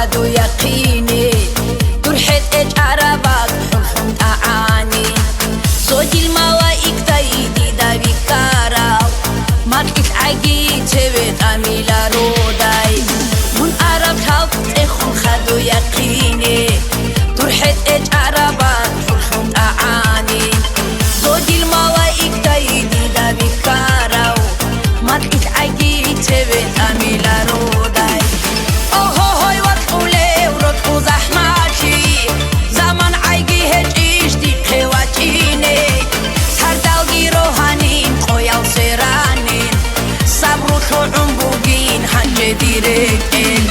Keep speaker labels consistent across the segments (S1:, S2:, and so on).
S1: خدو يقيني درحت عربك حلحم تعاني زوجي الموايك تايدي دا بكارا ماركت عقي تبت أميلا روداي من عرب خلق خدو يقيني درحت عربك حلحم تعاني زوجي الموايك تايدي دا بكارا ماركت عقي تبت أميلا روداي دیرکل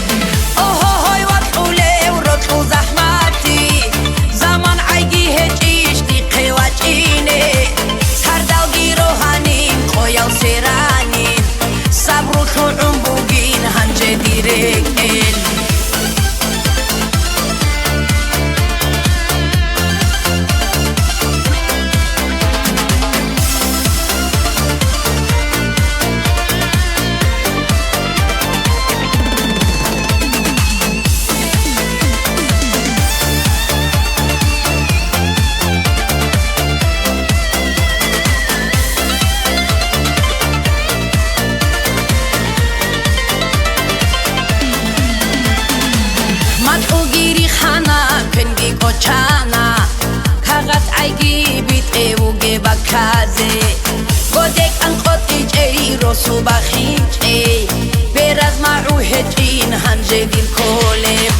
S1: اوه وطوله و رطو زحمتی زمان عیگی هجیش دی قواچینه سردالگی روحانین قویل سیرانین صبر و طوعن بوگین هنج دیرکل چانا کاغذ عیگی بیت اوگه بکازه گودک انقط ایجی رسو بخیجی برز معوه جین هنجه دیل کولم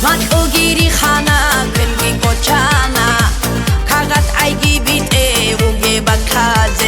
S1: من اوگیری خانا کنگی گوچانا کاغذ عیگی بیت اوگه بکازه